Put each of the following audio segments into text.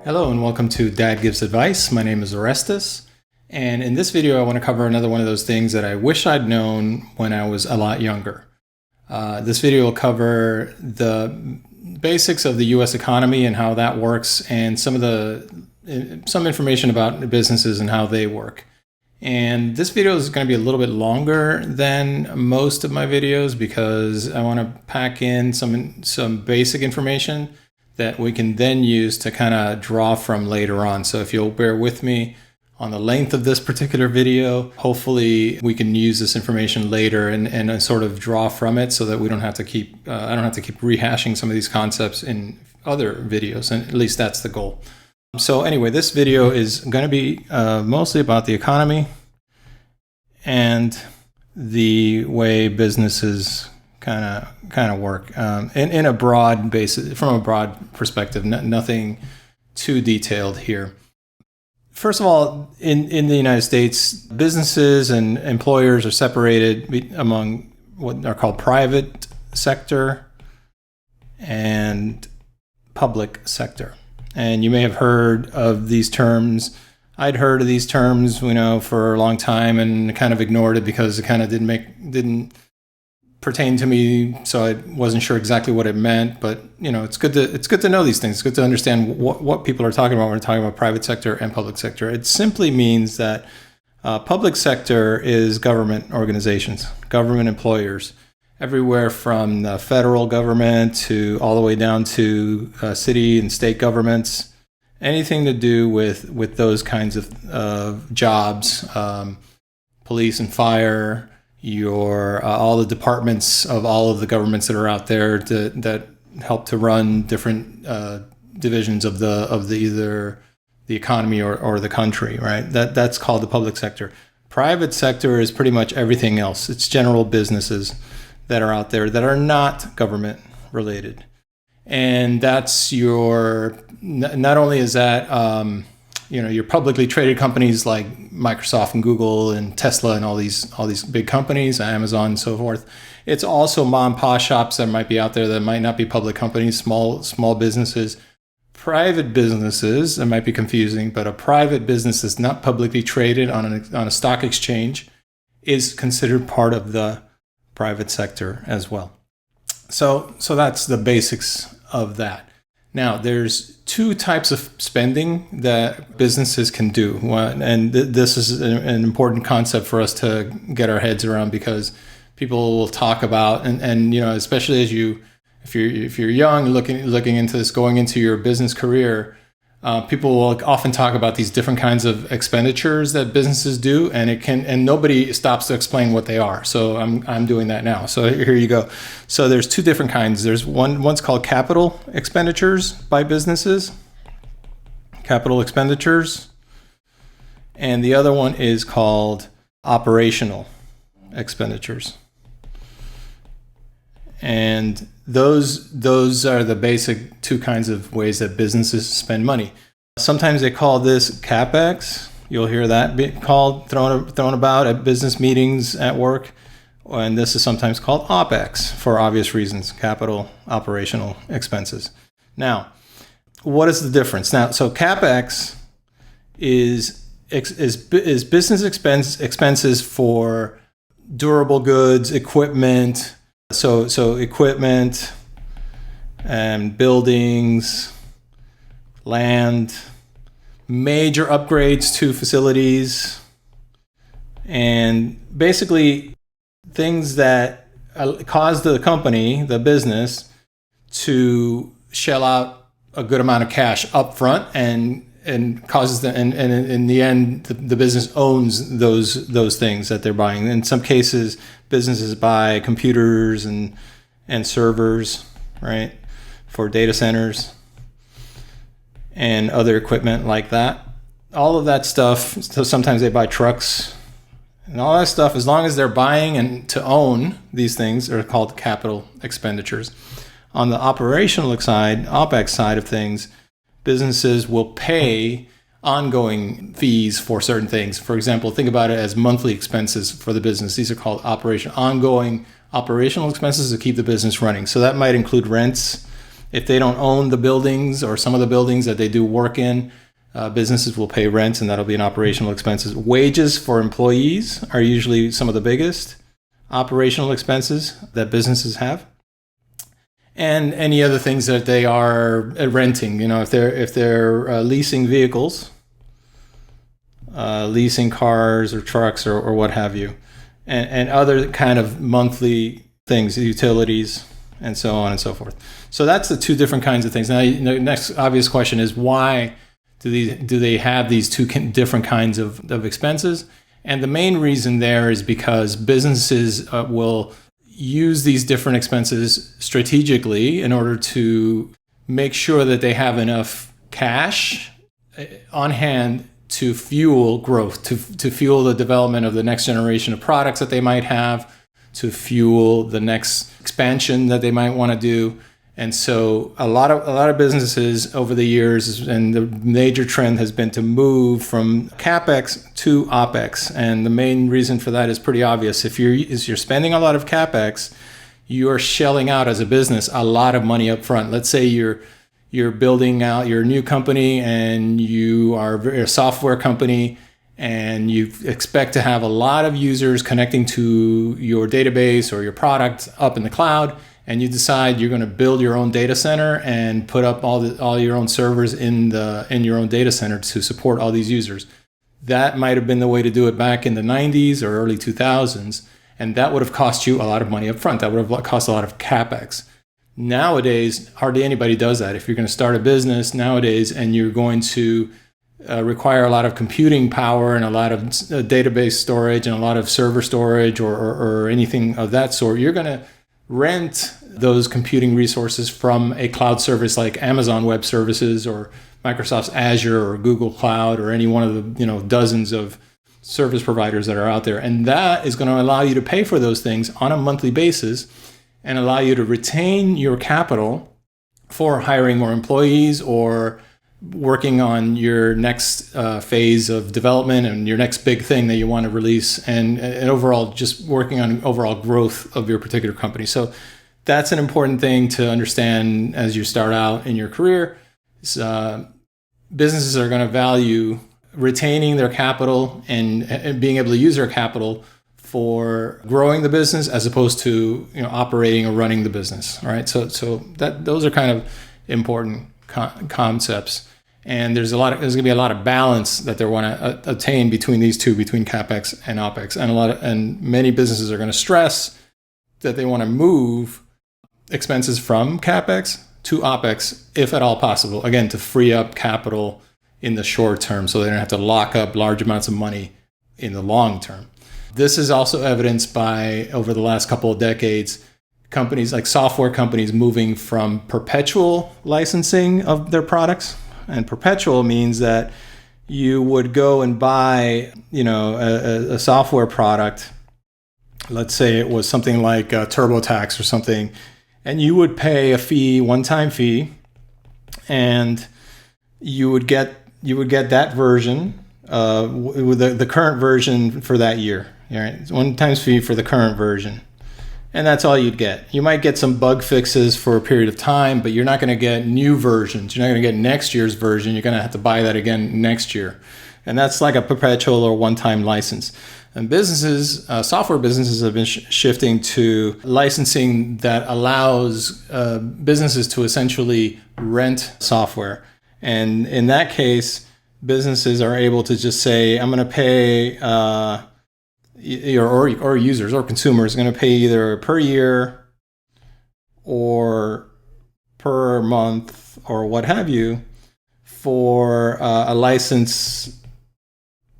Hello and welcome to Dad Gives Advice. My name is Orestes, and in this video I want to cover another one of those things that I wish I'd known when I was a lot younger. This video will cover the basics of the US economy and how that works, and some information about businesses and how they work. And this video is going to be a little bit longer than most of my videos because I want to pack in some basic information that we can then use to kind of draw from later on. So if you'll bear with me on the length of this particular video, hopefully we can use this information later and sort of draw from it so that we don't have to keep, I don't have to keep rehashing some of these concepts in other videos, and at least that's the goal. So anyway, this video is going to be mostly about the economy and the way businesses kind of work in a broad basis, from a broad perspective. Nothing too detailed here. First of all, in the United States, businesses and employers are separated among what are called private sector and public sector. And you may have heard of these terms. I'd heard of these terms, for a long time and kind of ignored it because it kind of didn't pertain to me, so I wasn't sure exactly what it meant. But it's good to know these things. It's good to understand what people are talking about when we're talking about private sector and public sector. It simply means that public sector is government organizations, government employers, everywhere from the federal government to all the way down to city and state governments. Anything to do with those kinds of jobs, police and fire, all the departments of all of the governments that are out there that help to run different divisions of either the economy or the country, right? That's called the public sector. Private sector is pretty much everything else. It's general businesses that are out there that are not government related. And that's not only is that your publicly traded companies like Microsoft and Google and Tesla and all these big companies, Amazon and so forth. It's also mom and pop shops that might be out there that might not be public companies, small businesses. Private businesses, that might be confusing, but a private business that's not publicly traded on a stock exchange is considered part of the private sector as well. So that's the basics of that. Now, there's two types of spending that businesses can do. And this is an important concept for us to get our heads around, because people will talk about, and especially if you're young, looking into this, going into your business career, people will often talk about these different kinds of expenditures that businesses do, and nobody stops to explain what they are. So I'm doing that now. So here you go. So there's two different kinds. There's one's called capital expenditures by businesses, capital expenditures, and the other one is called operational expenditures. And those are the basic two kinds of ways that businesses spend money. Sometimes they call this CapEx. You'll hear that thrown about at business meetings at work. And this is sometimes called OpEx for obvious reasons, capital operational expenses. Now, what is the difference? Now, so CapEx is business expenses for durable goods, equipment. So equipment and buildings, land, major upgrades to facilities, and basically things that cause the company, the business, to shell out a good amount of cash up front and causes and in the end the business owns those things that they're buying. In some cases, businesses buy computers and servers, right, for data centers and other equipment like that. All of that stuff. So sometimes they buy trucks and all that stuff. As long as they're buying and to own these things, are called capital expenditures. On the operational side, OpEx side of things, businesses will pay ongoing fees for certain things. For example, think about it as monthly expenses for the business. These are called ongoing operational expenses to keep the business running. So that might include rents. If they don't own the buildings or some of the buildings that they do work in, businesses will pay rent, and that'll be an operational expenses. Wages for employees are usually some of the biggest operational expenses that businesses have. And any other things that they are renting, if they're leasing vehicles, leasing cars or trucks or what have you, and other kind of monthly things, utilities, and so on and so forth. So that's the two different kinds of things. Now, the next obvious question is, why do they have these two different kinds of expenses? And the main reason there is because businesses will use these different expenses strategically in order to make sure that they have enough cash on hand to fuel growth, to fuel the development of the next generation of products that they might have, to fuel the next expansion that they might want to do. And so a lot of businesses over the years, and the major trend has been to move from CapEx to OpEx. And the main reason for that is pretty obvious. If you're spending a lot of CapEx, you are shelling out as a business a lot of money up front. Let's say you're building out your new company, and you are a software company, and you expect to have a lot of users connecting to your database or your product up in the cloud. And you decide you're going to build your own data center and put up all your own servers in your own data center to support all these users. That might have been the way to do it back in the 90s or early 2000s, and that would have cost you a lot of money up front. That would have cost a lot of CapEx. Nowadays, hardly anybody does that. If you're going to start a business nowadays and you're going to require a lot of computing power and a lot of database storage and a lot of server storage or anything of that sort, you're going to rent those computing resources from a cloud service like Amazon Web Services or Microsoft's Azure or Google Cloud or any one of the dozens of service providers that are out there. And that is going to allow you to pay for those things on a monthly basis and allow you to retain your capital for hiring more employees or working on your next phase of development and your next big thing that you want to release, and overall just working on overall growth of your particular company. So that's an important thing to understand as you start out in your career. Businesses are going to value retaining their capital and being able to use their capital for growing the business as opposed to operating or running the business. All right, so those are kind of important concepts. And there's going to be a lot of balance that they want to attain between these two, between CapEx and OpEx. And many businesses are going to stress that they want to move expenses from CapEx to OpEx, if at all possible, again, to free up capital in the short term so they don't have to lock up large amounts of money in the long term. This is also evidenced by, over the last couple of decades, companies like software companies moving from perpetual licensing of their products. And perpetual means that you would go and buy, a software product. Let's say it was something like TurboTax or something, and you would pay a fee, one-time fee, and you would get that version, with the current version for that year. All right, one-time fee for the current version. And that's all you'd get. You might get some bug fixes for a period of time, but you're not going to get new versions. You're not going to get next year's version. You're going to have to buy that again next year. And that's like a perpetual or one-time license. And businesses, software businesses have been shifting to licensing that allows businesses to essentially rent software. And in that case, businesses are able to just say, I'm going to pay... or users or consumers are going to pay either per year or per month or what have you for a license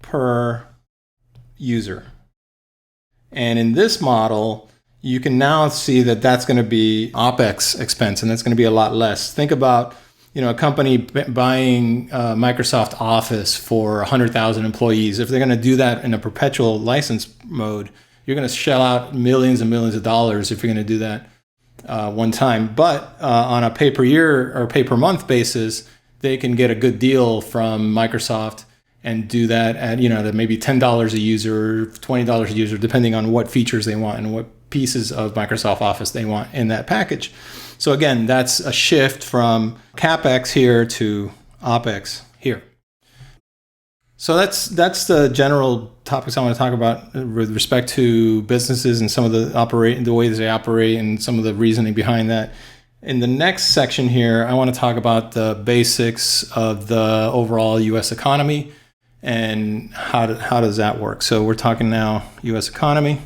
per user. And in this model, you can now see that that's going to be OpEx expense, and that's going to be a lot less. Think about a company buying Microsoft Office for 100,000 employees. If they're going to do that in a perpetual license mode, you're going to shell out millions and millions of dollars if you're going to do that one time. But on a pay per year or pay per month basis, they can get a good deal from Microsoft and do that at maybe $10 a user, $20 a user, depending on what features they want and what pieces of Microsoft Office they want in that package. So again, that's a shift from CapEx here to OpEx here. So that's the general topics I want to talk about with respect to businesses and some of the ways they operate and some of the reasoning behind that. In the next section here, I want to talk about the basics of the overall U.S. economy and how does that work. So we're talking now U.S. economy.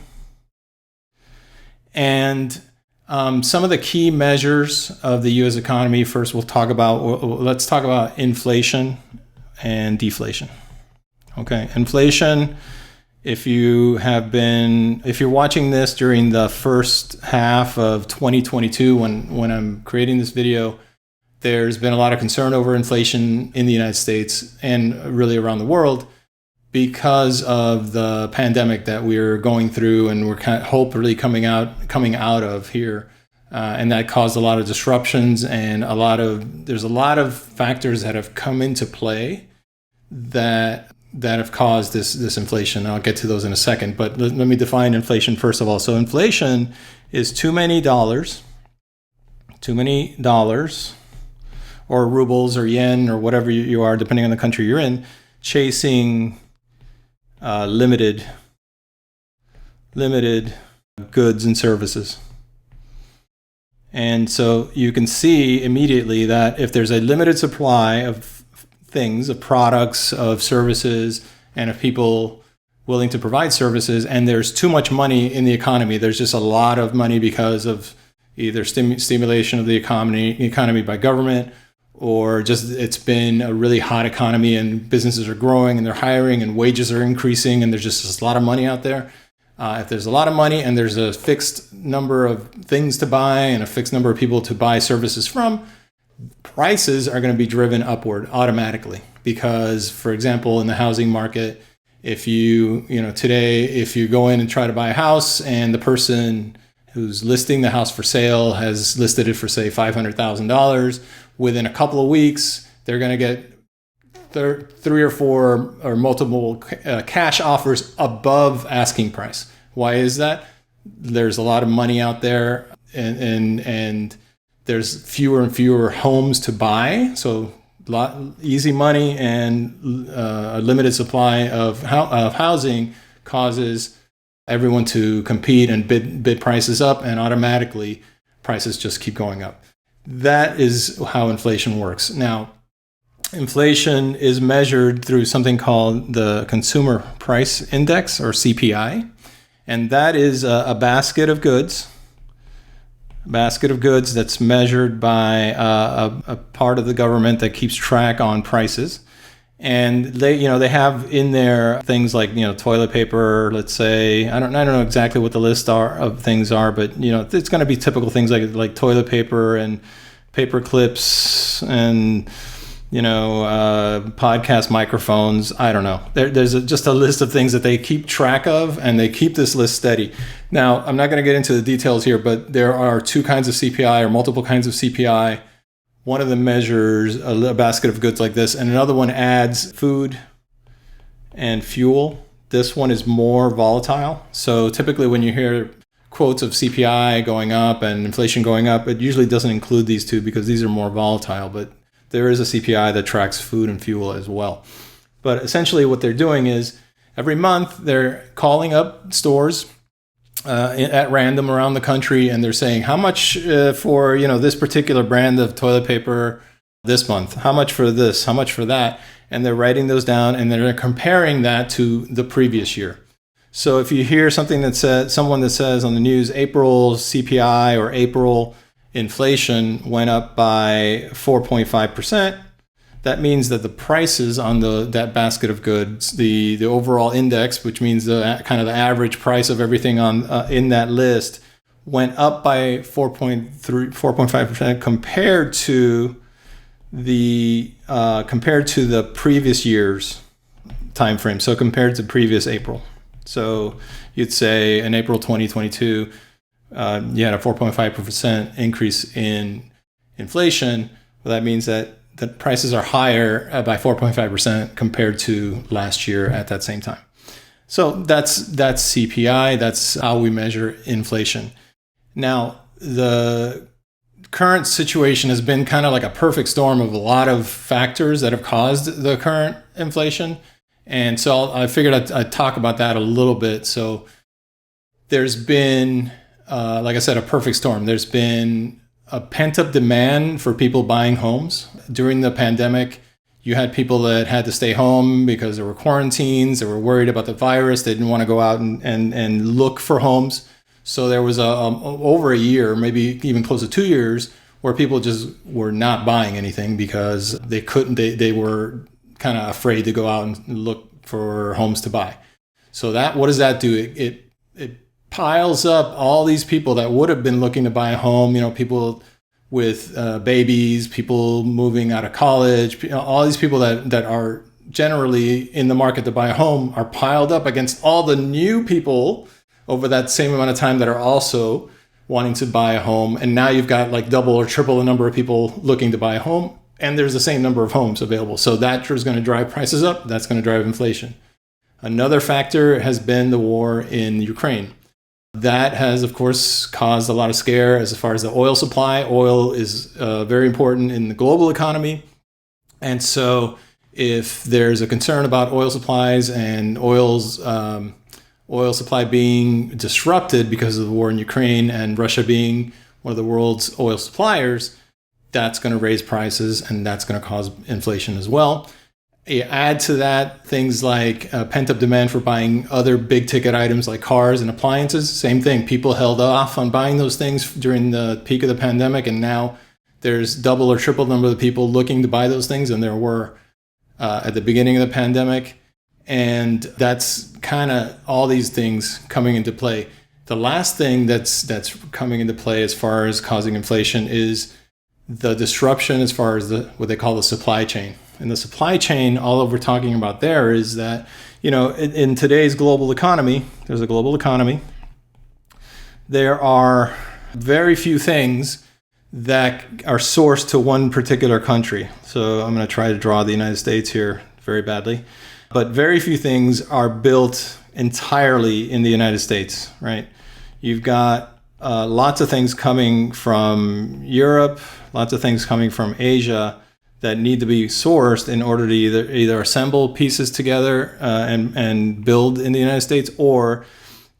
And some of the key measures of the U.S. economy. First, let's talk about inflation and deflation. Okay, inflation. If you're watching this during the first half of 2022, when I'm creating this video, there's been a lot of concern over inflation in the United States and really around the world because of the pandemic that we're going through and we're hopefully coming out of here. And that caused a lot of disruptions and there's a lot of factors that have come into play that have caused this inflation. I'll get to those in a second, but let me define inflation first of all. So inflation is too many dollars, or rubles or yen or whatever you are, depending on the country you're in, chasing limited goods and services. And so you can see immediately that if there's a limited supply of things, of products, of services, and of people willing to provide services, and there's too much money in the economy, there's just a lot of money because of either stimulation of the economy by government, or just it's been a really hot economy and businesses are growing and they're hiring and wages are increasing and there's just a lot of money out there. If there's a lot of money and there's a fixed number of things to buy and a fixed number of people to buy services from, prices are going to be driven upward automatically. Because, for example, in the housing market, if you go in and try to buy a house and the person who's listing the house for sale has listed it for, say, $500,000, within a couple of weeks, they're going to get three or four or multiple cash offers above asking price. Why is that? There's a lot of money out there and there's fewer and fewer homes to buy. So easy money and a limited supply of housing causes everyone to compete and bid prices up, and automatically prices just keep going up. That is how inflation works. Now, inflation is measured through something called the Consumer Price Index, or CPI, and that is a basket of goods that's measured by a part of the government that keeps track on prices. And they have in there things like, toilet paper, let's say. I don't know exactly what the list of things are, but it's going to be typical things like toilet paper and paper clips and podcast microphones. I don't know. There's just a list of things that they keep track of, and they keep this list steady. Now, I'm not going to get into the details here, but there are two kinds of CPI or multiple kinds of CPI. One of them measures a basket of goods like this, and another one adds food and fuel. This one is more volatile. So typically when you hear quotes of CPI going up and inflation going up, it usually doesn't include these two because these are more volatile, but there is a CPI that tracks food and fuel as well. But essentially what they're doing is every month they're calling up stores at random around the country, and they're saying how much for this particular brand of toilet paper this month, how much for this, how much for that, and they're writing those down and they're comparing that to the previous year. So if you hear someone that says on the news April CPI or April inflation went up by 4.5%, that means that the prices on that basket of goods, the overall index, which means the kind of the average price of everything on in that list, went up by 4.5% compared to the previous year's time frame. So compared to previous April. So you'd say in April 2022, you had a 4.5% increase in inflation. Well, that means that the prices are higher by 4.5% compared to last year at that same time. So that's CPI. That's how we measure inflation. Now, the current situation has been kind of like a perfect storm of a lot of factors that have caused the current inflation. And so I figured I'd talk about that a little bit. So there's been, like I said, a perfect storm. There's been a pent-up demand for people buying homes. During the pandemic, you had people that had to stay home because there were quarantines, they were worried about the virus, they didn't want to go out and look for homes. So there was over a year, maybe even close to 2 years, where people just were not buying anything because they couldn't, they were kind of afraid to go out and look for homes to buy. So what does that do? It piles up all these people that would have been looking to buy a home, people with babies, people moving out of college, all these people that are generally in the market to buy a home are piled up against all the new people over that same amount of time that are also wanting to buy a home. And now you've got like double or triple the number of people looking to buy a home, and there's the same number of homes available. So that is going to drive prices up. That's going to drive inflation. Another factor has been the war in Ukraine. That has, of course, caused a lot of scare as far as the oil supply. Oil is very important in the global economy. And so if there's a concern about oil supplies and oil supply being disrupted because of the war in Ukraine and Russia being one of the world's oil suppliers, that's going to raise prices and that's going to cause inflation as well. You add to that things like pent-up demand for buying other big-ticket items like cars and appliances. Same thing. People held off on buying those things during the peak of the pandemic, and now there's double or triple the number of people looking to buy those things than there were at the beginning of the pandemic. And that's kind of all these things coming into play. The last thing that's coming into play as far as causing inflation is the disruption as far as what they call the supply chain. And the supply chain, all we're talking about there is that, in today's global economy, there's a global economy. There are very few things that are sourced to one particular country. So I'm going to try to draw the United States here very badly. But very few things are built entirely in the United States, right? You've got lots of things coming from Europe, lots of things coming from Asia that need to be sourced in order to either assemble pieces together and build in the United States, or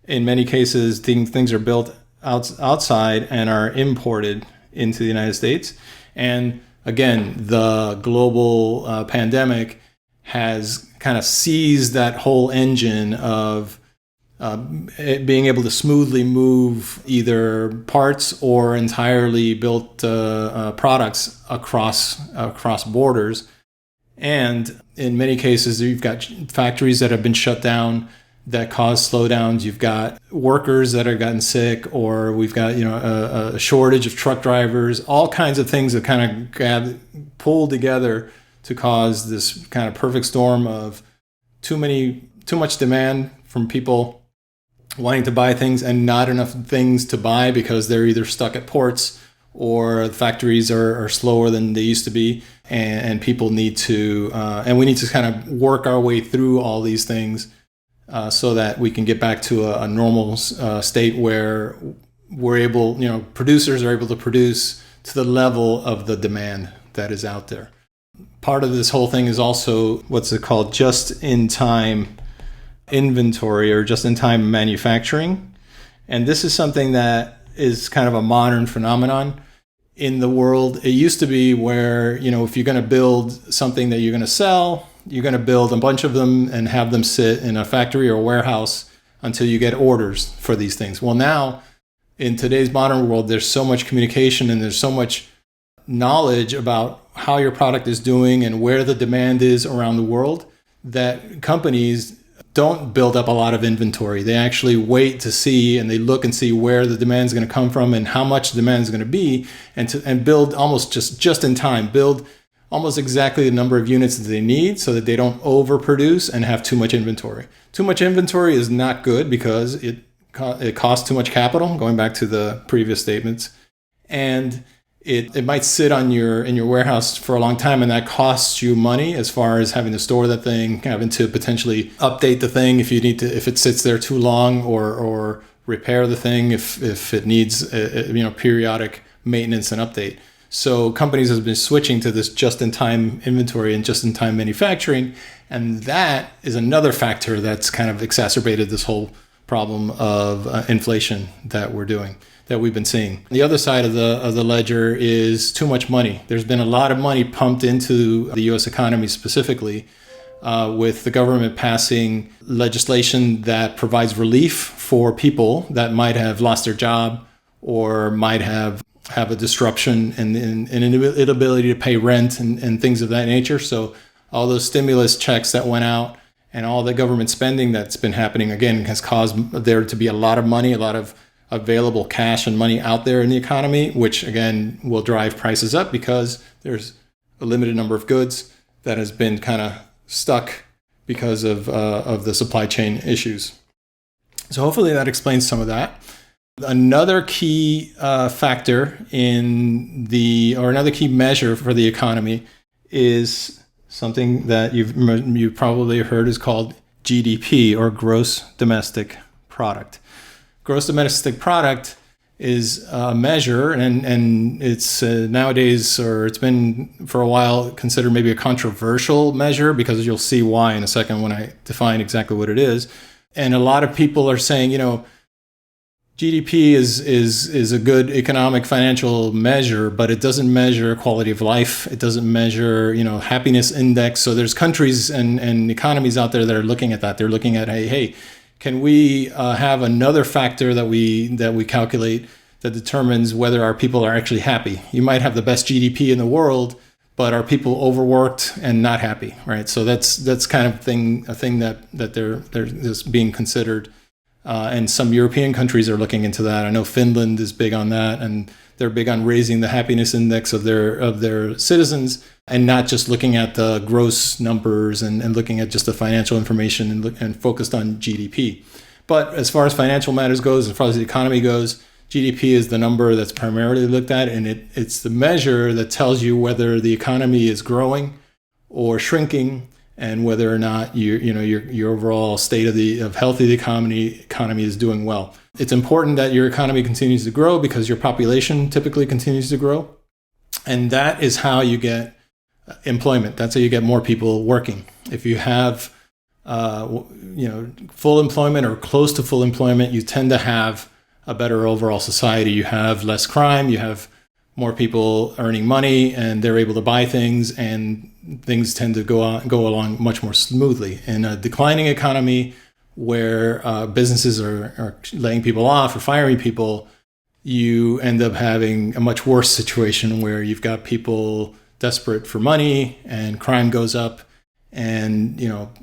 in many cases things are built outside and are imported into the United States. And again, the global pandemic has kind of seized that whole engine of being able to smoothly move either parts or entirely built products across borders. And in many cases, you've got factories that have been shut down that cause slowdowns. You've got workers that have gotten sick, or we've got a shortage of truck drivers. All kinds of things that kind of pulled together to cause this kind of perfect storm of too much demand from people wanting to buy things and not enough things to buy because they're either stuck at ports or the factories are slower than they used to be, and people need to and we need to kind of work our way through all these things so that we can get back to a normal state where we're able, producers are able to produce to the level of the demand that is out there. Part of this whole thing is also what's it called, just-in-time inventory or just-in-time manufacturing. And this is something that is kind of a modern phenomenon in the world. It used to be where, if you're going to build something that you're going to sell, you're going to build a bunch of them and have them sit in a factory or a warehouse until you get orders for these things. Well, now in today's modern world, there's so much communication and there's so much knowledge about how your product is doing and where the demand is around the world that companies don't build up a lot of inventory. They actually wait to see, and they look and see where the demand is going to come from and how much the demand is going to be, and build almost just in time, build almost exactly the number of units that they need so that they don't overproduce and have too much inventory. Too much inventory is not good because it costs too much capital, going back to the previous statements, and it might sit in your warehouse for a long time, and that costs you money as far as having to store that thing, having to potentially update the thing if it sits there too long, or repair the thing if it needs periodic maintenance and update. So companies have been switching to this just-in-time inventory and just-in-time manufacturing, and that is another factor that's kind of exacerbated this whole problem of inflation that we've been seeing. The other side of the ledger is too much money. There's been a lot of money pumped into the U.S. economy specifically, with the government passing legislation that provides relief for people that might have lost their job or might have a disruption and an inability to pay rent and things of that nature. So all those stimulus checks that went out and all the government spending that's been happening, again, has caused there to be a lot of money, a lot of available cash and money out there in the economy, which again will drive prices up because there's a limited number of goods that has been kind of stuck because of the supply chain issues. So hopefully that explains some of that. Another key factor another key measure for the economy is something that you've probably heard is called GDP, or gross domestic product. Gross domestic product is a measure, and it's nowadays, or it's been for a while, considered maybe a controversial measure, because you'll see why in a second when I define exactly what it is. And a lot of people are saying, GDP is a good economic financial measure, but it doesn't measure quality of life. It doesn't measure, happiness index. So there's countries and economies out there that are looking at that. They're looking at, hey, can we have another factor that we calculate that determines whether our people are actually happy? You might have the best GDP in the world, but are people overworked and not happy, right? So that's kind of a thing that they're just being considered. And some European countries are looking into that. I know Finland is big on that, and they're big on raising the happiness index of their citizens, and not just looking at the gross numbers and looking at just the financial information and focused on GDP. But as far as financial matters goes, as far as the economy goes, GDP is the number that's primarily looked at, and it's the measure that tells you whether the economy is growing or shrinking, and whether or not your overall state of health of the economy is doing well. It's important that your economy continues to grow because your population typically continues to grow, and that is how you get employment. That's how you get more people working. If you have full employment or close to full employment, you tend to have a better overall society. You have less crime, you have more people earning money, and they're able to buy things, and things tend to go along much more smoothly. In a declining economy where businesses are laying people off or firing people, you end up having a much worse situation where you've got people desperate for money and crime goes up, and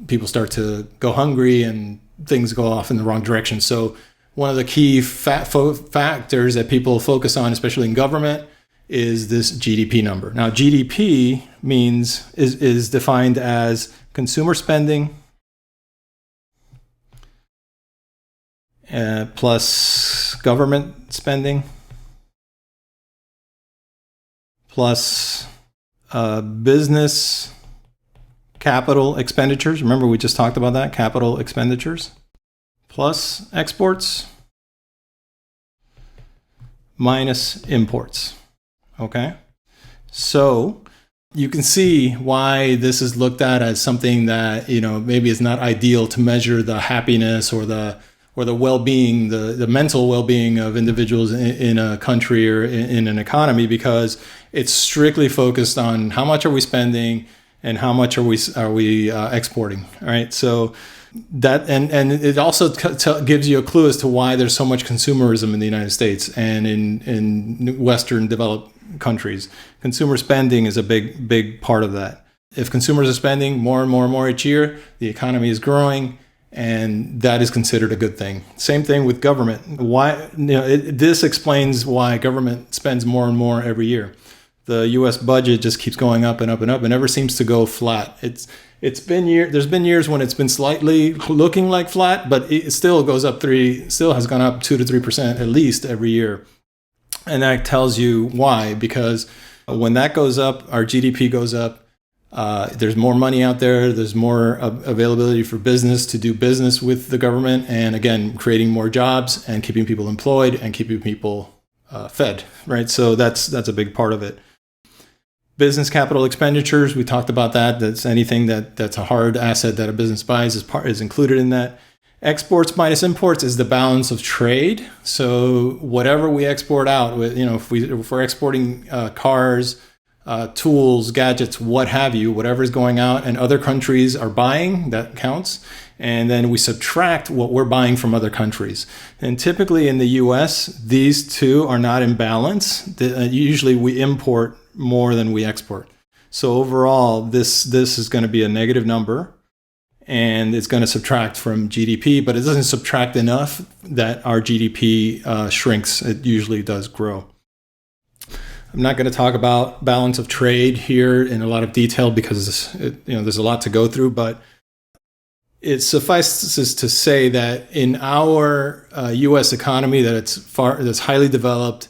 people start to go hungry and things go off in the wrong direction. So one of the key factors that people focus on, especially in government, is this GDP number. Now, GDP is defined as consumer spending plus government spending plus business capital expenditures. Remember, we just talked about that, capital expenditures, plus exports minus imports. Okay, so you can see why this is looked at as something that maybe is not ideal to measure the happiness or the well-being, the mental well-being of individuals in a country or in an economy, because it's strictly focused on how much are we spending and how much are we exporting. All right, so that and it also gives you a clue as to why there's so much consumerism in the United States and in Western developed countries. Consumer spending is a big part of that. If consumers are spending more and more and more each year, the economy is growing, and that is considered a good thing. Same thing with government. This explains why government spends more and more every year. The U.S. budget just keeps going up and up and up, and never seems to go flat. There's been years when it's been slightly looking like flat, but it still goes up still has gone up 2 to 3% at least every year. And that tells you why, because when that goes up, our GDP goes up. There's more money out there. There's more availability for business to do business with the government. And again, creating more jobs and keeping people employed and keeping people fed, right? So that's a big part of it. Business capital expenditures, we talked about that. That's anything that's a hard asset that a business buys is included in that. Exports minus imports is the balance of trade. So whatever we export out, if we're exporting cars, tools, gadgets, what have you, whatever is going out and other countries are buying, that counts. And then we subtract what we're buying from other countries. And typically in the US, these two are not in balance. Usually we import more than we export. So overall, this is going to be a negative number, and it's going to subtract from GDP, but it doesn't subtract enough that our GDP shrinks. It usually does grow. I'm not going to talk about balance of trade here in a lot of detail because there's a lot to go through, but it suffices to say that in our U.S. economy, that's highly developed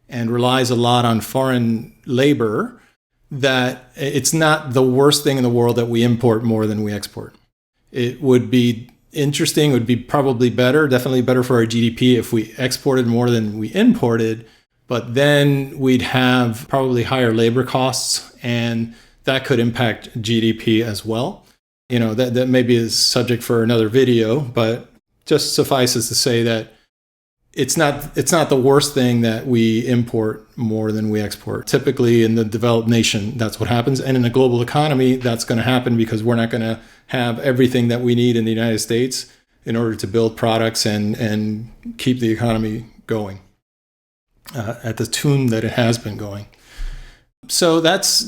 and relies a lot on foreign labor, that it's not the worst thing in the world that we import more than we export. It would be interesting, it would be probably better, definitely better for our GDP if we exported more than we imported, but then we'd have probably higher labor costs, and that could impact GDP as well. That maybe is subject for another video, but just suffices to say that it's not the worst thing that we import more than we export. Typically in the developed nation, that's what happens. And in a global economy, that's going to happen because we're not going to have everything that we need in the United States in order to build products and keep the economy going at the tune that it has been going. So that's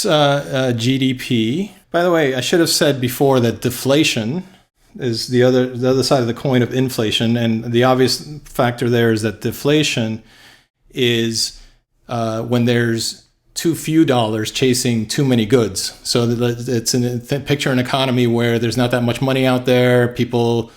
GDP. By the way, I should have said before that deflation is the other side of the coin of inflation, and the obvious factor there is that deflation is when there's too few dollars chasing too many goods. So picture an economy where there's not that much money out there, people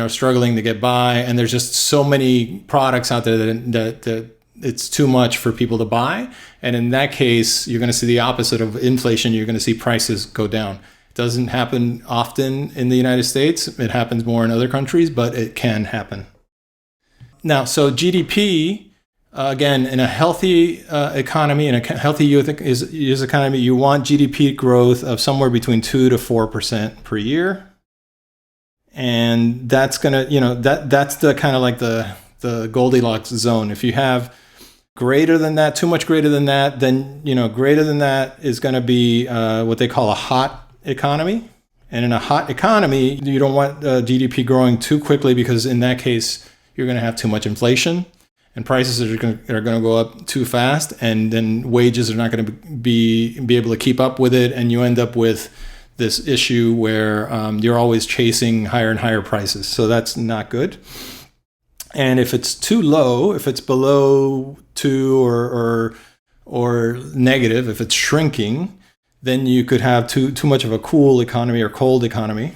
struggling to get by, and there's just so many products out there that it's too much for people to buy. And in that case, you're going to see the opposite of inflation. You're going to see prices go down. It doesn't happen often in the United States. It happens more in other countries, but it can happen. Now, so GDP, again, in a healthy economy, in a healthy US economy, you want GDP growth of somewhere between 2 to 4% per year. And that's going to, that's the kind of like the Goldilocks zone. If you have greater than that, too much greater than that, then, greater than that is going to be what they call a hot economy. And in a hot economy, you don't want GDP growing too quickly because in that case, you're going to have too much inflation and prices are going to go up too fast. And then wages are not going to be able to keep up with it. And you end up with this issue where you're always chasing higher and higher prices. So that's not good. And if it's too low, if it's below 2 or negative, if it's shrinking, then you could have too much of a cool economy or cold economy.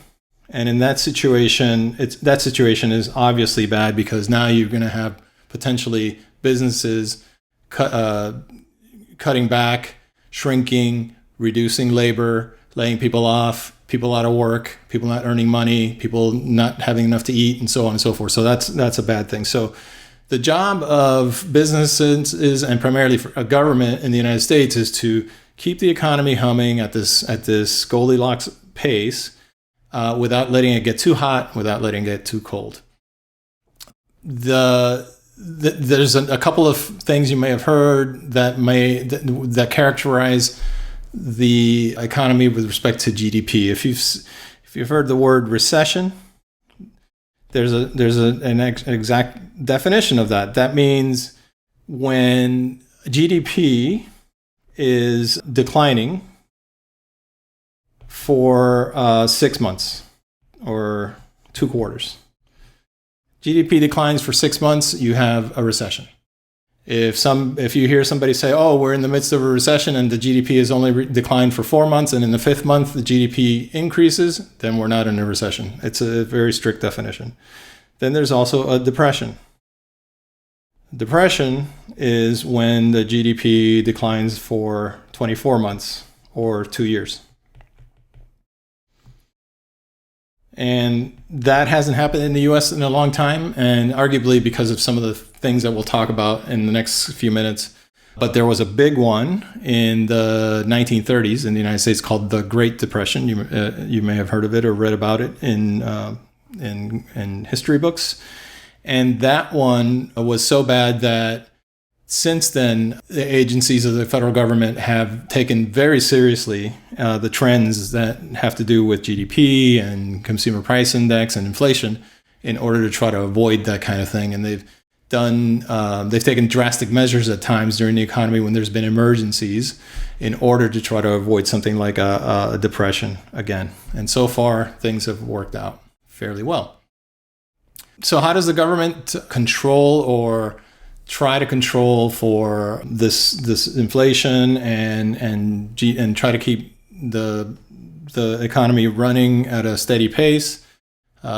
And in that situation, that situation is obviously bad because now you're going to have potentially businesses cutting back, shrinking, reducing labor, laying people off, people out of work, people not earning money, people not having enough to eat, and so on and so forth. So that's a bad thing. So the job of businesses and primarily for a government in the United States is to keep the economy humming at this Goldilocks pace without letting it get too hot, without letting it get too cold. There's a couple of things you may have heard that characterize the economy with respect to GDP. If you've heard the word recession, there's an exact definition of that. That means when GDP is declining for 6 months or 2 quarters. GDP declines for 6 months, you have a recession. If you hear somebody say, "Oh, we're in the midst of a recession and the GDP has only declined for 4 months, and in the 5th month the GDP increases," then we're not in a recession. It's a very strict definition. Then there's also a depression. Depression is when the GDP declines for 24 months or 2 years. And that hasn't happened in the US in a long time, and arguably because of some of the things that we'll talk about in the next few minutes. But there was a big one in the 1930s in the United States called the Great Depression. You may have heard of it or read about it in history books. And that one was so bad that since then, the agencies of the federal government have taken very seriously the trends that have to do with GDP and consumer price index and inflation in order to try to avoid that kind of thing. And they've taken drastic measures at times during the economy when there's been emergencies in order to try to avoid something like a depression again. And so far, things have worked out fairly well. So how does the government control or try to control for this inflation and try to keep the economy running at a steady pace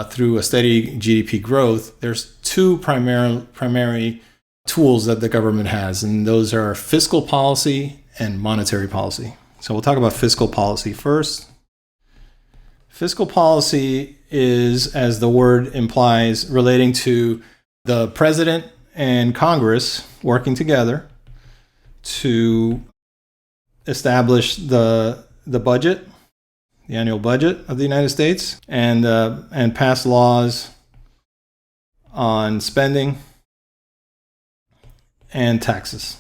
through a steady GDP growth? There's two primary tools that the government has, and those are fiscal policy and monetary policy. So we'll talk about fiscal policy first. Fiscal policy is, as the word implies, relating to the president and Congress working together to establish the budget, the annual budget of the United States, and pass laws on spending and taxes.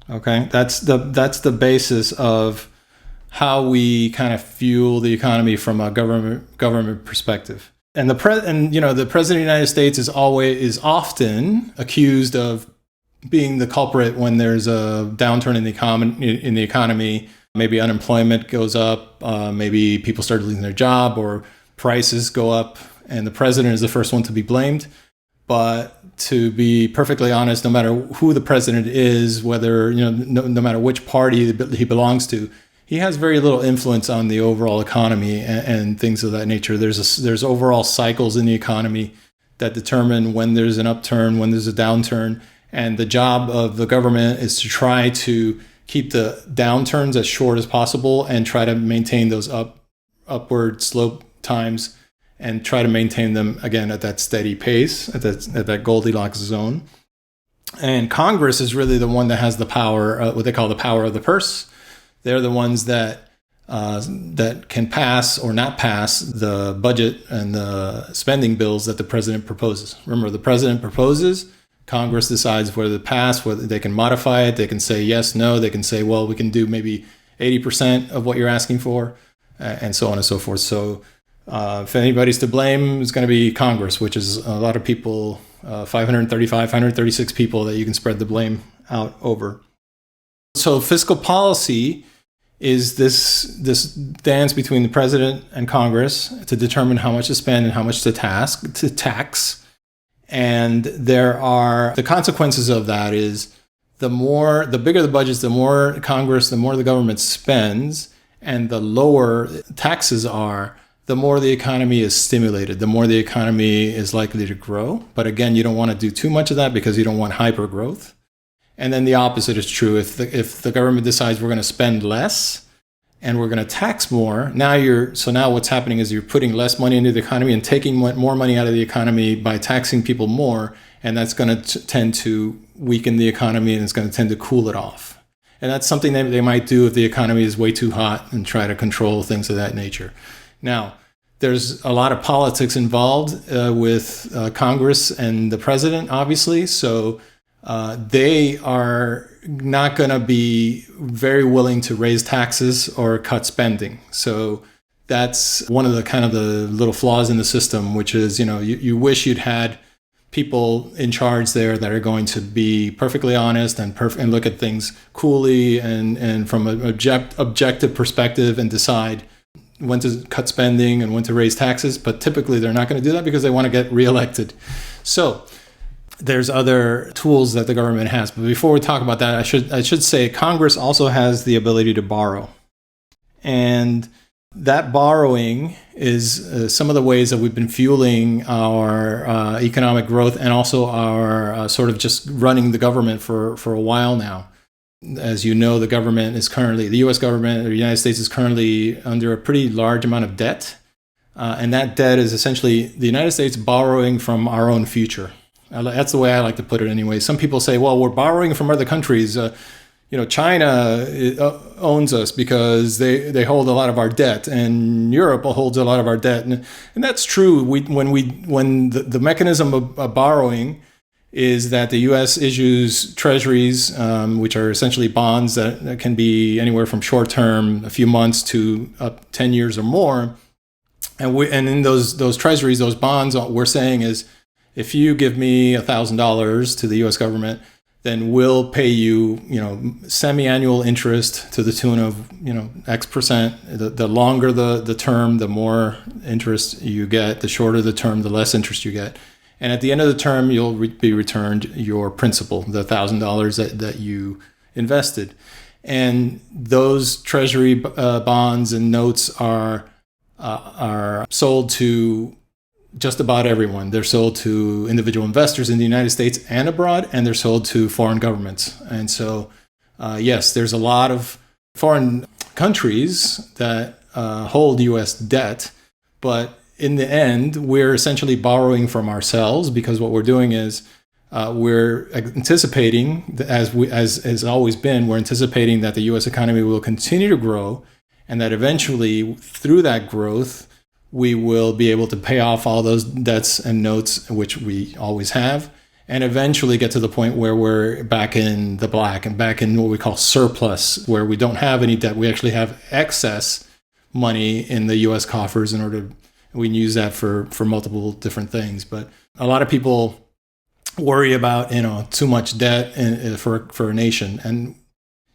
Okay, that's the basis of how we kind of fuel the economy from a government perspective. And the president of the United States is often accused of being the culprit when there's a downturn in the economy. Maybe unemployment goes up, maybe people start losing their job, or prices go up, and the president is the first one to be blamed. But to be perfectly honest, no matter who the president is, whether no matter which party he belongs to, he has very little influence on the overall economy and things of that nature. There's overall cycles in the economy that determine when there's an upturn, when there's a downturn, and the job of the government is to try to keep the downturns as short as possible and try to maintain those upward slope times and try to maintain them again at that steady pace, at that Goldilocks zone. And Congress is really the one that has the power, what they call the power of the purse. They're the ones that can pass or not pass the budget and the spending bills that the president proposes. Remember, the president proposes, Congress decides whether to pass, whether they can modify it, they can say yes, no, they can say, well, we can do maybe 80% of what you're asking for, and so on and so forth. So if anybody's to blame, it's going to be Congress, which is a lot of people, 536 people that you can spread the blame out over. So fiscal policy is this dance between the president and Congress to determine how much to spend and how much to tax. And the consequences of that is the bigger the budgets, the more the government spends, and the lower taxes are, the more the economy is stimulated, the more the economy is likely to grow. But again, you don't want to do too much of that because you don't want hyper growth. And then the opposite is true. If the government decides we're going to spend less and we're going to tax more, now what's happening is you're putting less money into the economy and taking more money out of the economy by taxing people more, and that's going to tend to weaken the economy and it's going to tend to cool it off. And that's something that they might do if the economy is way too hot and try to control things of that nature. Now, there's a lot of politics involved with Congress and the president, obviously, so they are not going to be very willing to raise taxes or cut spending. So that's one of the kind of the little flaws in the system, which is, you wish you'd had people in charge there that are going to be perfectly honest and look at things coolly and from an objective perspective and decide when to cut spending and when to raise taxes. But typically they're not going to do that because they want to get reelected. So there's other tools that the government has. But before we talk about that, I should say Congress also has the ability to borrow. And that borrowing is some of the ways that we've been fueling our economic growth and also our sort of just running the government for a while now. As you know, the U.S. government or the United States is currently under a pretty large amount of debt. And that debt is essentially the United States borrowing from our own future. That's the way I like to put it anyway. Some people say, well, we're borrowing from other countries. China owns us because they hold a lot of our debt, and Europe holds a lot of our debt. And that's true. When the mechanism of borrowing is that the U.S. issues treasuries, which are essentially bonds that can be anywhere from short term, a few months, to up 10 years or more. And in those treasuries, those bonds, what we're saying is, if you give me $1,000 to the U.S. government, then we'll pay you, semi-annual interest to the tune of, X percent. The longer the term, the more interest you get. The shorter the term, the less interest you get. And at the end of the term, you'll be returned your principal, the $1,000 that you invested. And those treasury bonds and notes are sold to just about everyone. They're sold to individual investors in the United States and abroad, and they're sold to foreign governments. And so, yes, there's a lot of foreign countries that hold U.S. debt, but in the end, we're essentially borrowing from ourselves, because what we're doing is we're anticipating, as has always been, we're anticipating that the U.S. economy will continue to grow, and that eventually, through that growth, we will be able to pay off all those debts and notes, which we always have, and eventually get to the point where we're back in the black and back in what we call surplus, where we don't have any debt. We actually have excess money in the U.S. coffers we can use that for multiple different things. But a lot of people worry about, too much debt for a nation. And,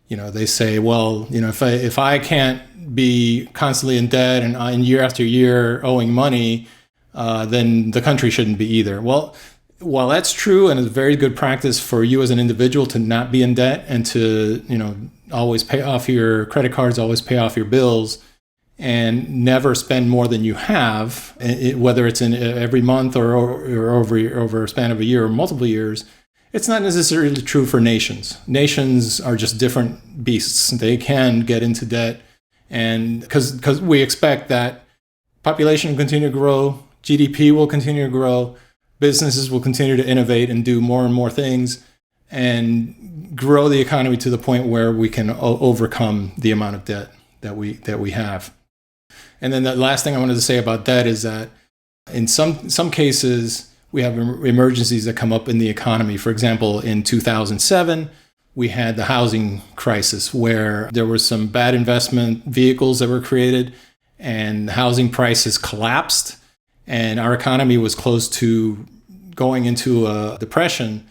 they say, well, if I can't be constantly in debt and year after year owing money, then the country shouldn't be either. Well, while that's true, and it's very good practice for you as an individual to not be in debt and to, always pay off your credit cards, always pay off your bills, and never spend more than you have, whether it's in every month or over a span of a year or multiple years, it's not necessarily true for nations. Nations are just different beasts. They can get into debt, and because we expect that population will continue to grow, GDP will continue to grow, businesses will continue to innovate and do more and more things, and grow the economy to the point where we can overcome the amount of debt that we have. And then the last thing I wanted to say about debt is that in some cases, we have emergencies that come up in the economy. For example, in 2007, we had the housing crisis, where there were some bad investment vehicles that were created, and housing prices collapsed, and our economy was close to going into a depression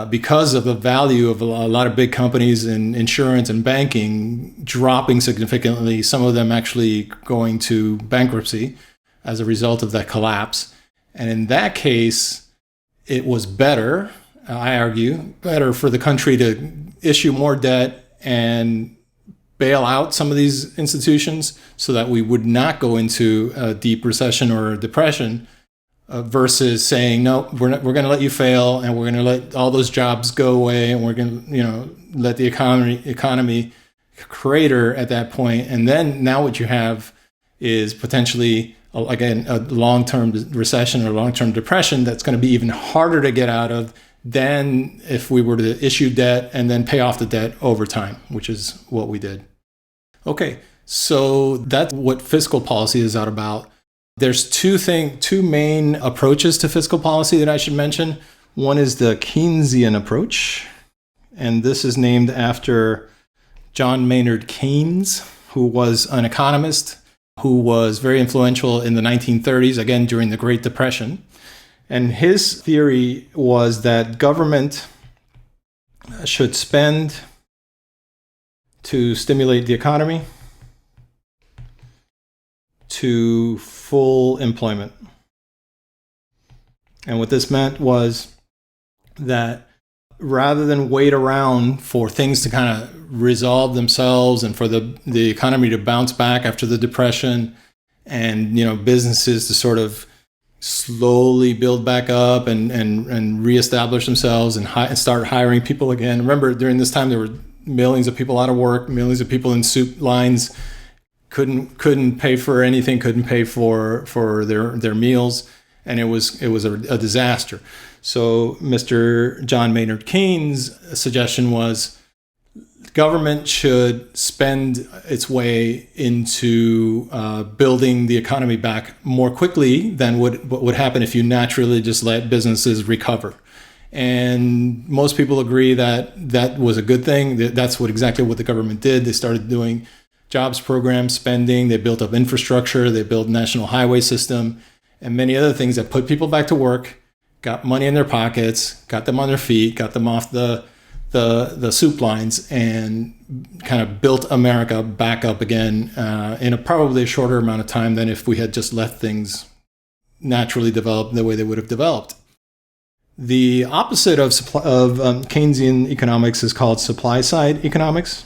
because of the value of a lot of big companies in insurance and banking dropping significantly, some of them actually going to bankruptcy as a result of that collapse. And in that case, it was better, I argue, better for the country to issue more debt and bail out some of these institutions so that we would not go into a deep recession or a depression, versus saying, no, we're going to let you fail, and we're going to let all those jobs go away, and we're going to let the economy crater at that point. And then now what you have is potentially, again, a long-term recession or long-term depression that's going to be even harder to get out of than if we were to issue debt and then pay off the debt over time, which is what we did. Okay, so that's what fiscal policy is all about. There's two main approaches to fiscal policy that I should mention. One is the Keynesian approach, and this is named after John Maynard Keynes, who was an economist who was very influential in the 1930s, again, during the Great Depression. And his theory was that government should spend to stimulate the economy to full employment. And what this meant was that rather than wait around for things to kind of resolve themselves and for the economy to bounce back after the depression, and businesses to sort of slowly build back up and reestablish themselves and start hiring people again. Remember, during this time there were millions of people out of work, millions of people in soup lines, couldn't pay for anything, couldn't pay for their meals, and it was a disaster. So Mr. John Maynard Keynes' suggestion was government should spend its way into building the economy back more quickly than what would happen if you naturally just let businesses recover. And most people agree that that was a good thing. That's exactly what the government did. They started doing jobs programs, spending, they built up infrastructure, they built national highway system, and many other things that put people back to work, got money in their pockets, got them on their feet, got them off the soup lines, and kind of built America back up again in probably a shorter amount of time than if we had just let things naturally develop the way they would have developed. The opposite of Keynesian economics is called supply-side economics.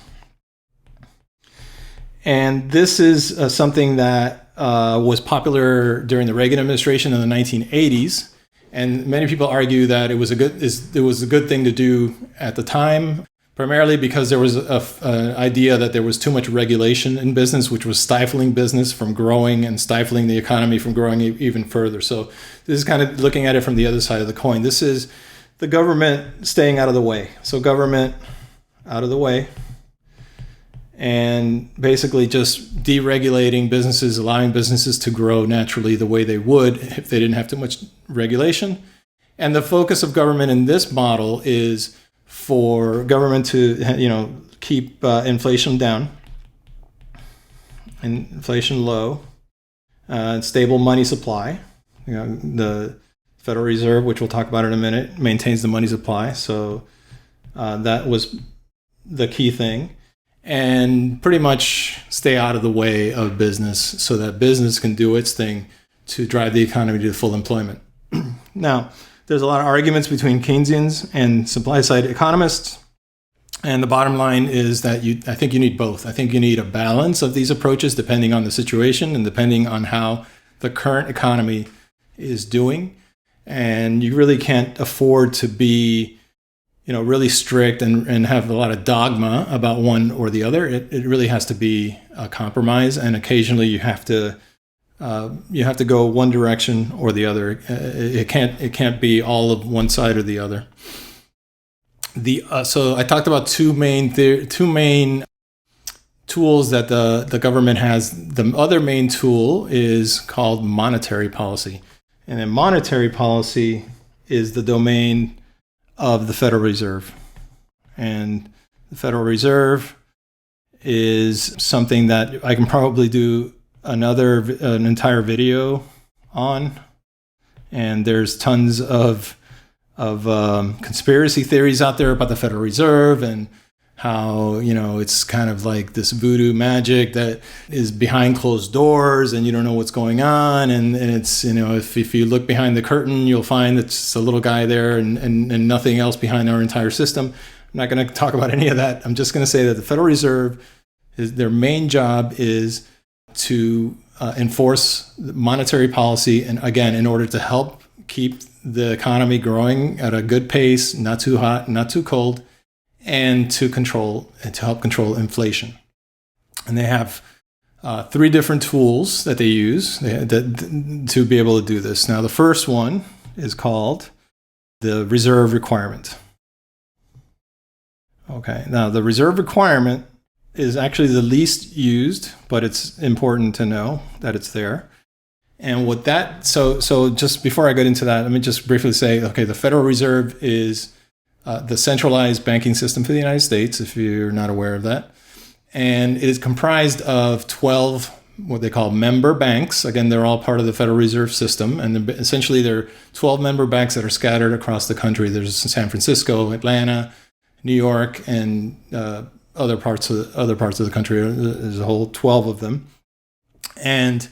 And this is something that was popular during the Reagan administration in the 1980s. And many people argue that it was a good thing to do at the time, primarily because there was an idea that there was too much regulation in business, which was stifling business from growing and stifling the economy from growing even further. So this is kind of looking at it from the other side of the coin. This is the government staying out of the way. So government out of the way, and basically just deregulating businesses, allowing businesses to grow naturally the way they would if they didn't have too much regulation. And the focus of government in this model is for government to, keep inflation down, inflation low, stable money supply. The Federal Reserve, which we'll talk about in a minute, maintains the money supply. So that was the key thing. And pretty much stay out of the way of business so that business can do its thing to drive the economy to full employment. Now, there's a lot of arguments between Keynesians and supply-side economists. And the bottom line is that I think you need both. I think you need a balance of these approaches depending on the situation and depending on how the current economy is doing. And you really can't afford to be really strict and have a lot of dogma about one or the other. It really has to be a compromise, and occasionally you have to go one direction or the other. It can't be all of one side or the other. So I talked about two main tools that the government has. The other main tool is called monetary policy, and then monetary policy is the domain of the Federal Reserve. And the Federal Reserve is something that I can probably do an entire video on. And there's tons of conspiracy theories out there about the Federal Reserve and how, it's kind of like this voodoo magic that is behind closed doors and you don't know what's going on. And it's, if you look behind the curtain, you'll find it's a little guy there and nothing else behind our entire system. I'm not going to talk about any of that. I'm just going to say that the Federal Reserve, their main job is to enforce monetary policy. And again, in order to help keep the economy growing at a good pace, not too hot, not too cold, and to help control inflation. And they have three different tools that they use to be able to do this. Now, the first one is called the reserve requirement. Okay, now the reserve requirement is actually the least used, but it's important to know that it's there. And so just before I get into that, let me just briefly say, okay, the Federal Reserve is the centralized banking system for the United States, if you're not aware of that. And it is comprised of 12 what they call member banks. Again, they're all part of the Federal Reserve System. And essentially, there are 12 member banks that are scattered across the country. There's San Francisco, Atlanta, New York, and other parts of the country. There's a whole 12 of them. And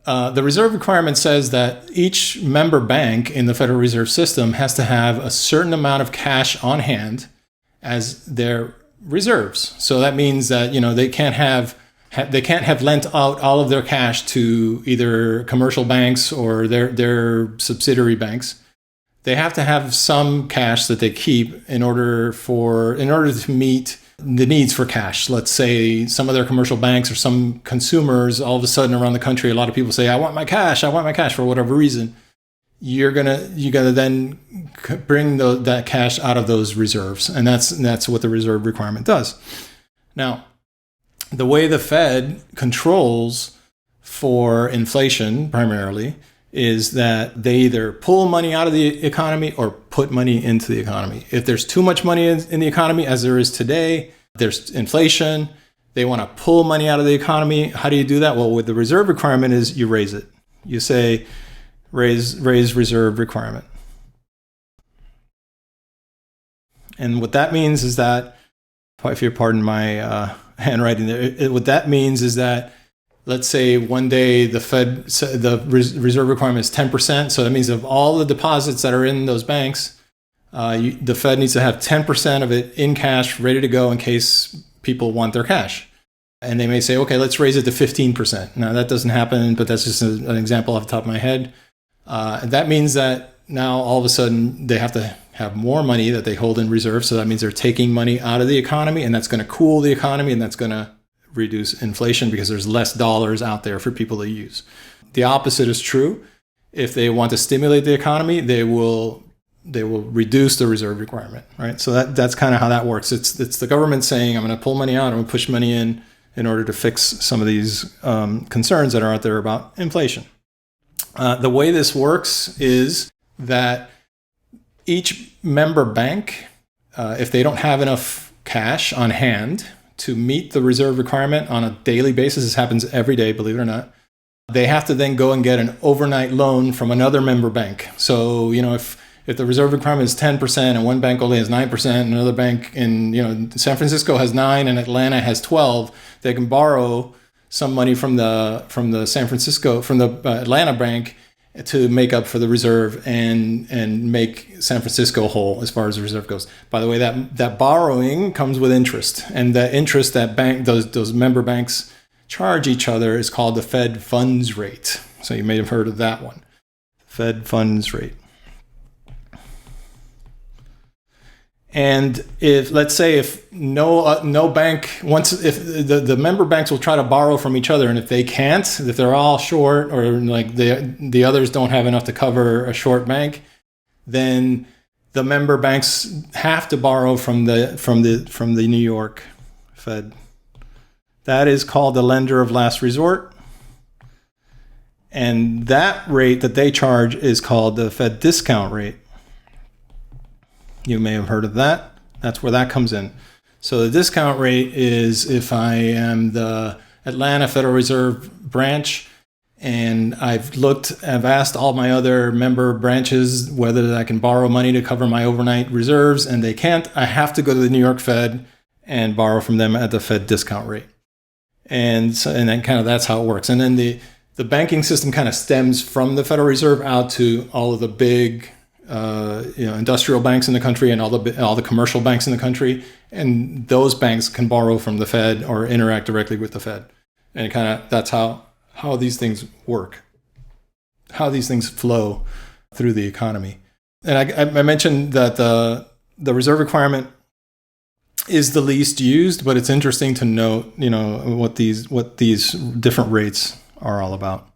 the reserve requirement says that each member bank in the Federal Reserve System has to have a certain amount of cash on hand as their reserves. So that means that they can't have lent out all of their cash to either commercial banks or their subsidiary banks. They have to have some cash that they keep in order to meet the needs for cash. Let's say some of their commercial banks or some consumers, all of a sudden around the country, a lot of people say, I want my cash for whatever reason. You gotta then bring that cash out of those reserves. And that's what the reserve requirement does. Now, the way the Fed controls for inflation primarily is that they either pull money out of the economy or put money into the economy. If there's too much money in the economy, as there is today, there's inflation, they want to pull money out of the economy. How do you do that? Well, with the reserve requirement is you raise it. You say, raise reserve requirement. And what that means is that, if you pardon my handwriting there, what that means is that, let's say one day the Fed, the reserve requirement is 10%. So that means of all the deposits that are in those banks, the Fed needs to have 10% of it in cash, ready to go in case people want their cash. And they may say, okay, let's raise it to 15%. Now that doesn't happen, but that's just an example off the top of my head. That means that now all of a sudden they have to have more money that they hold in reserve. So that means they're taking money out of the economy, and that's going to cool the economy, and that's going to reduce inflation because there's less dollars out there for people to use. The opposite is true. If they want to stimulate the economy, they will reduce the reserve requirement, right? So that's kind of how that works. It's the government saying, I'm going to pull money out, I'm going to push money in order to fix some of these concerns that are out there about inflation. The way this works is that each member bank, if they don't have enough cash on hand to meet the reserve requirement on a daily basis, this happens every day, believe it or not, they have to then go and get an overnight loan from another member bank. So, if the reserve requirement is 10% and one bank only has 9%, and another bank in San Francisco has 9% and Atlanta has 12%, they can borrow some money from the Atlanta bank to make up for the reserve and make San Francisco whole as far as the reserve goes. By the way, that borrowing comes with interest, and the interest that those member banks charge each other is called the Fed funds rate. So you may have heard of that one, Fed funds rate. And if no bank wants, if the member banks will try to borrow from each other, and if they can't, if they're all short, or like the others don't have enough to cover a short bank, then the member banks have to borrow from the New York Fed. That is called the lender of last resort. And that rate that they charge is called the Fed discount rate. You may have heard of that. That's where that comes in. So the discount rate is if I am the Atlanta Federal Reserve branch and I've asked all my other member branches whether I can borrow money to cover my overnight reserves, and they can't, I have to go to the New York Fed and borrow from them at the Fed discount rate. And then kind of that's how it works. And then the banking system kind of stems from the Federal Reserve out to all of the big industrial banks in the country and all the commercial banks in the country, and those banks can borrow from the Fed or interact directly with the Fed, and kind of that's how these things work, how these things flow through the economy. And I mentioned that the reserve requirement is the least used, but it's interesting to note, what these different rates are all about.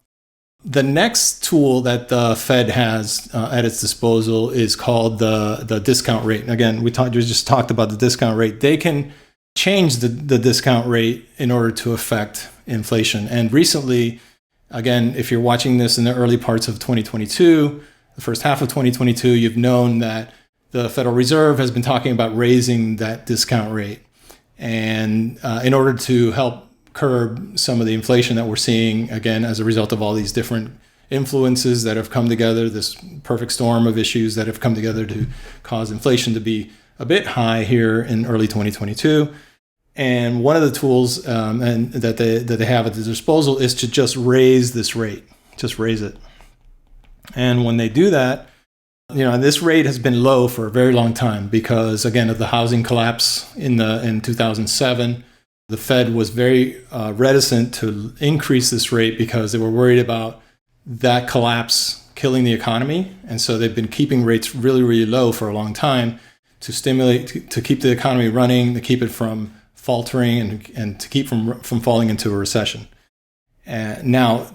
The next tool that the Fed has at its disposal is called the discount rate. And again, we just talked about the discount rate. They can change the discount rate in order to affect inflation. And recently, again, if you're watching this in the early parts of 2022, the first half of 2022, you've known that the Federal Reserve has been talking about raising that discount rate. And in order to help curb some of the inflation that we're seeing, again, as a result of all these different influences that have come together, this perfect storm of issues that have come together to cause inflation to be a bit high here in early 2022. And one of the tools that they have at their disposal is to just raise this rate, just raise it. And when they do that, this rate has been low for a very long time because, again, of the housing collapse in 2007. The Fed was very reticent to increase this rate because they were worried about that collapse killing the economy. And so they've been keeping rates really, really low for a long time to stimulate, to keep the economy running, to keep it from faltering, and to keep from falling into a recession. Now,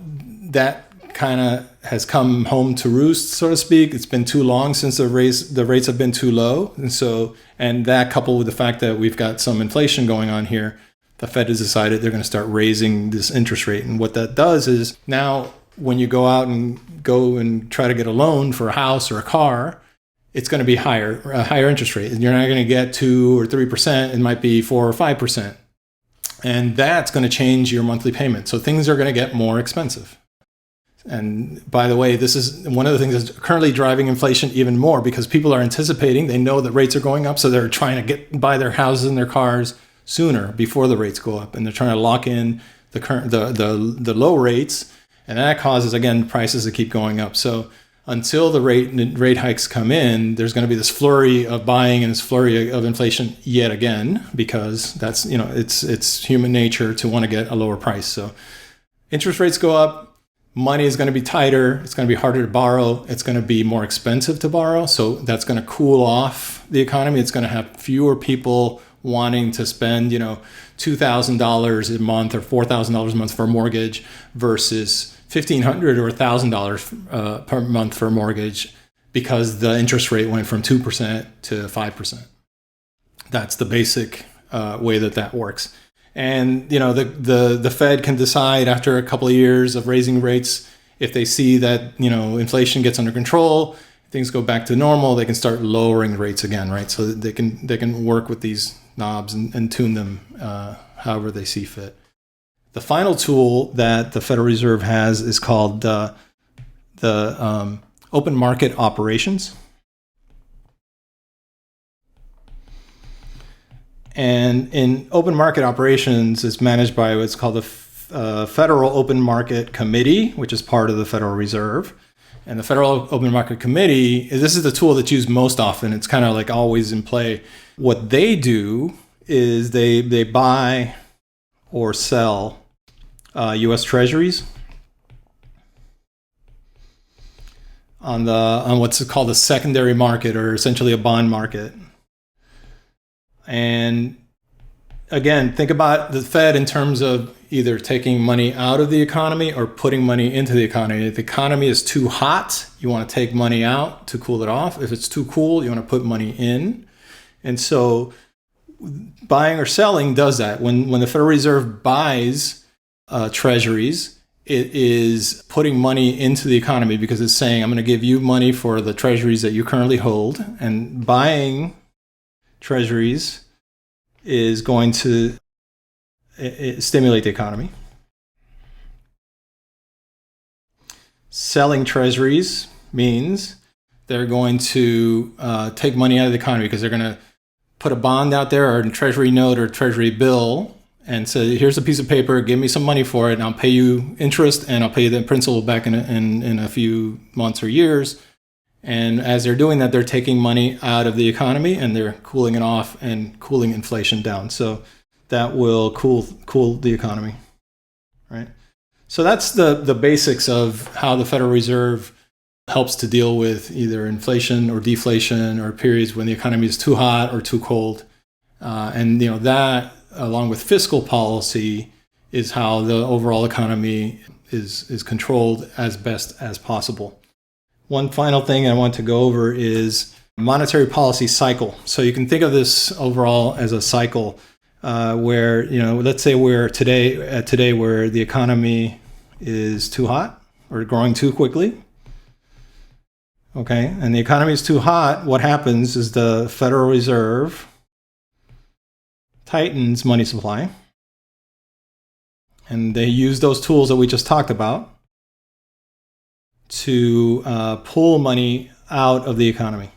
that kind of has come home to roost, so to speak. It's been too long since the rates have been too low. And that coupled with the fact that we've got some inflation going on here, the Fed has decided they're going to start raising this interest rate. And what that does is now when you go out and try to get a loan for a house or a car, it's going to be a higher interest rate. And you're not going to get 2 or 3%. It might be 4 or 5%. And that's going to change your monthly payment. So things are going to get more expensive. And by the way, this is one of the things that's currently driving inflation even more, because people are anticipating, they know that rates are going up, so they're trying to buy their houses and their cars sooner before the rates go up, and they're trying to lock in the low rates, and that causes, again, prices to keep going up. So until the rate hikes come in, there's going to be this flurry of buying and this flurry of inflation yet again, because that's, it's human nature to want to get a lower price. So interest rates go up. Money is going to be tighter. It's going to be harder to borrow. It's going to be more expensive to borrow. So that's going to cool off the economy. It's going to have fewer people wanting to spend, $2,000 a month or $4,000 a month for a mortgage versus $1,500 or $1,000 per month for a mortgage, because the interest rate went from 2% to 5%. That's the basic way that works. And the Fed can decide after a couple of years of raising rates, if they see that inflation gets under control, things go back to normal, they can start lowering rates again, right? So that they can work with these knobs and tune them however they see fit. The final tool that the Federal Reserve has is called the open market operations. And in open market operations, it's managed by what's called the Federal Open Market Committee, which is part of the Federal Reserve. And the Federal Open Market Committee, this is the tool that's used most often. It's kind of like always in play. What they do is they buy or sell U.S. Treasuries on what's called a secondary market, or essentially a bond market. And again, think about the Fed in terms of either taking money out of the economy or putting money into the economy. If the economy is too hot, you want to take money out to cool it off. If it's too cool, you want to put money in. And so buying or selling does that. When the Federal Reserve buys treasuries, it is putting money into the economy, because it's saying, I'm going to give you money for the treasuries that you currently hold. And buying treasuries is going to stimulate the economy. Selling treasuries means they're going to take money out of the economy, because they're going to put a bond out there, or a treasury note or treasury bill, and say, here's a piece of paper, give me some money for it, and I'll pay you interest, and I'll pay you the principal back in a few months or years. And as they're doing that, they're taking money out of the economy and they're cooling it off and cooling inflation down. So that will cool the economy, right? So that's the basics of how the Federal Reserve helps to deal with either inflation or deflation, or periods when the economy is too hot or too cold. And that, along with fiscal policy, is how the overall economy is controlled as best as possible. One final thing I want to go over is monetary policy cycle. So you can think of this overall as a cycle where, let's say we're today where the economy is too hot or growing too quickly. Okay, and the economy is too hot. What happens is the Federal Reserve tightens money supply, and they use those tools that we just talked about to pull money out of the economy,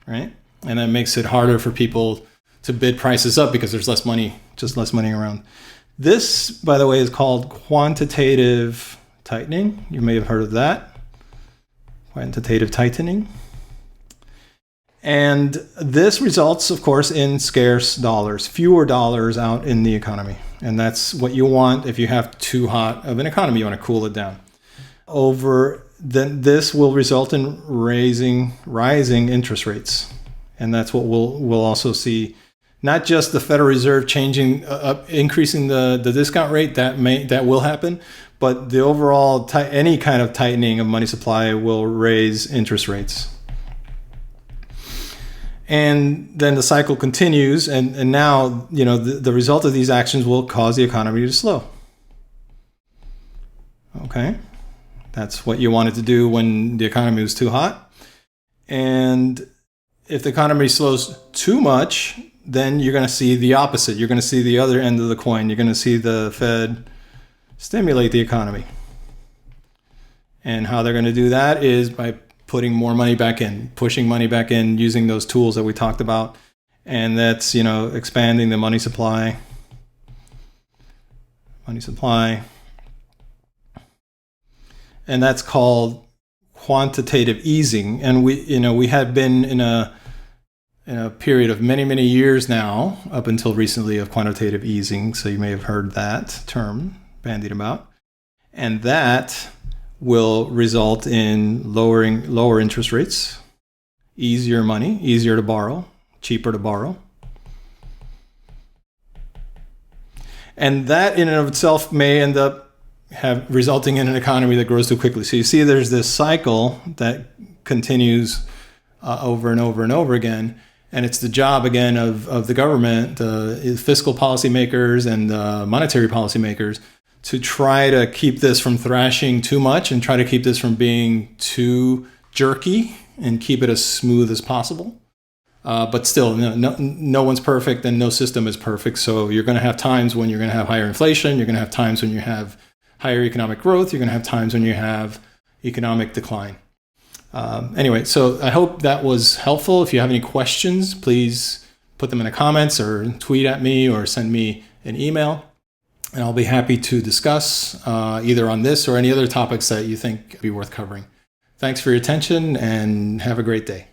right? And that makes it harder for people to bid prices up, because there's less money around. This, by the way, is called quantitative tightening. You may have heard of that. Quantitative tightening. And this results, of course, in scarce dollars, fewer dollars out in the economy. And that's what you want if you have too hot of an economy. You want to cool it down. Then this will result in rising interest rates. And that's what we'll also see. Not just the Federal Reserve changing, increasing the discount rate, that will happen, but the overall any kind of tightening of money supply will raise interest rates. And then the cycle continues, and now the result of these actions will cause the economy to slow. Okay, that's what you wanted to do when the economy was too hot. And if the economy slows too much, then you're going to see the opposite. You're going to see the other end of the coin. You're going to see the Fed stimulate the economy. And how they're going to do that is by putting more money back in, pushing money back in, using those tools that we talked about. And that's, expanding the money supply. And that's called quantitative easing. And we had been in a period of many, many years now, up until recently, of quantitative easing. So you may have heard that term bandied about. And that will result in lower interest rates, easier money, easier to borrow, cheaper to borrow. And that in and of itself may end up resulting in an economy that grows too quickly. So you see there's this cycle that continues over and over and over again. And it's the job, again, of the government, the fiscal policy makers and the monetary policy makers, to try to keep this from thrashing too much and try to keep this from being too jerky and keep it as smooth as possible. But still, no one's perfect and no system is perfect. So you're going to have times when you're going to have higher inflation. You're going to have times when you have higher economic growth. You're going to have times when you have economic decline. Anyway, so I hope that was helpful. If you have any questions, please put them in the comments or tweet at me or send me an email. And I'll be happy to discuss either on this or any other topics that you think would be worth covering. Thanks for your attention and have a great day.